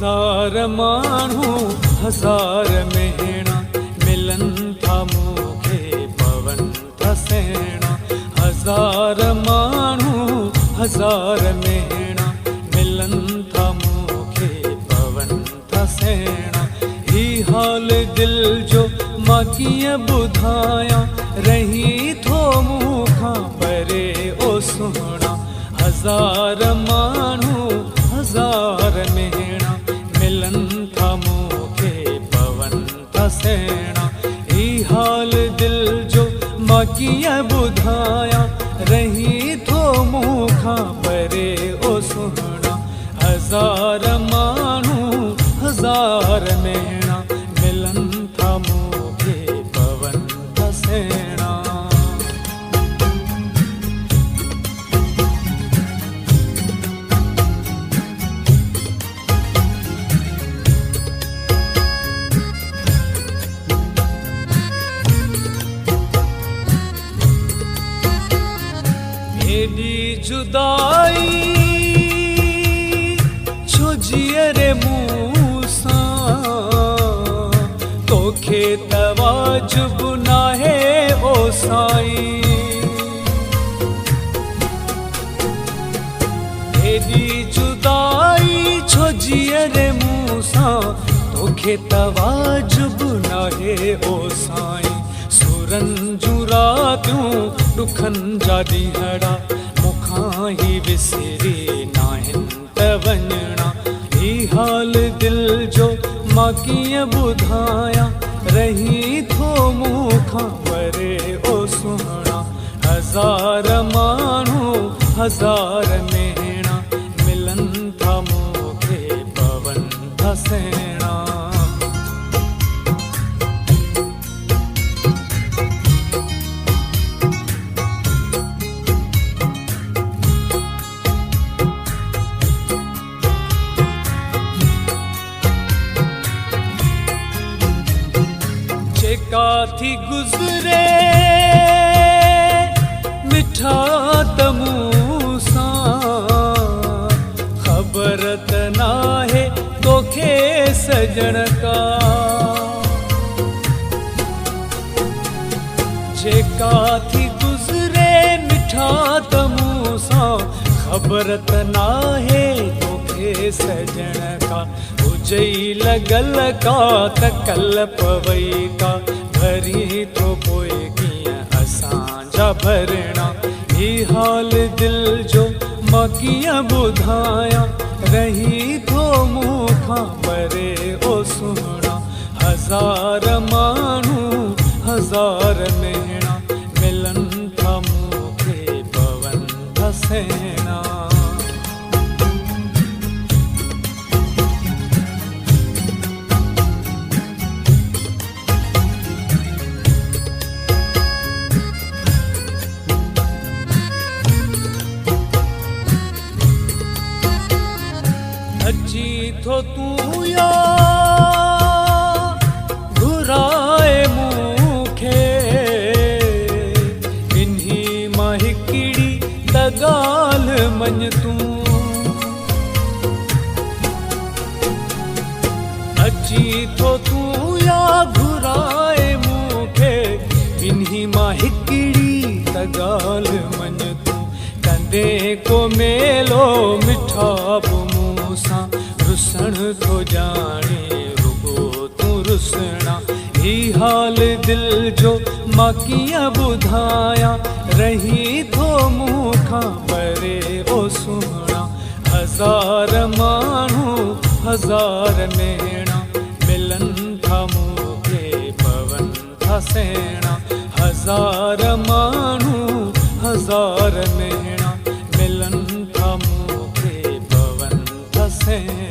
हज़ार माण्हू हज़ार मेहणा मिलन था मूंखे पवन था सेणा। हज़ार माण्हू हज़ार मेहणा मिलन था मूंखे पवन था सेणा। ही हाल दिल जो मां कीअं ॿुधायां रही थो मूंखां परे ओ सुहिणा। हज़ार माण्हू हज़ार मेहणा मिलन था मूंखे पवन था सेणा। ही हाल दिल जो मां कीअं ॿुधायां रही थो मूंखां परे ओ सुहिणा। हज़ार माण्हू हज़ार मेहणा मिलन था मूंखे पवन था सेणा। एडी जुदाई छो जियरे मूंसां तोखे तवाजुब नाहे ओ साईं। एडी जुदाई छो जियरे मूंसां तोखे तवाजुब नाहे ओ साईं। सुरनि जूं रातियूं ॾुखनि जा ॾींहड़ा मूंखां ई विसरी नाहिनि त वञणा। ही हाल दिल जो मां कीअं ॿुधायां रही थो मूंखां परे ओ सुहिणा। हज़ार माण्हू हज़ार मेहणा मिलन था मूंखे पवन था सेणा। काथी गुज़रे मिठा त मूंसां ख़बर त नाहे तोखे सजण का। जेका थी गुज़रे मिठा त मूंसां ख़बर त नाहे तोखे सजण का। हुजई लॻल का त कल पवई का भरी थो पोइ कीअं असांजा भरणा। ही हाल दिल जो मां कीअं ॿुधायां रही थो मूंखां परे ओ सुहिणा। हज़ार माण्हू हज़ार मेहणा मिलन था मूंखे पवन था सेणा। अची थो तूं या घुराए मूंखे इन्ही मां हिकिड़ी त ॻाल्हि मञ तूं। अची थो तूं या घुराए मूंखे इन्ही मां हिकिड़ी त ॻाल्हि मञ तूं। कंदे को मेलो मिठा मूंसां रुसण थो जाने रुगो तूं रुसणा। ही हाल दिल जो मां कीअं ॿुधायां रही थो मूंखां परे ओ सुहिणा। हज़ार माण्हू हज़ार मेहणा मिलन था मूंखे पवन था सेणा। हज़ार माण्हू हज़ार मेहणा मिलन था मूंखे पवन था सेणा।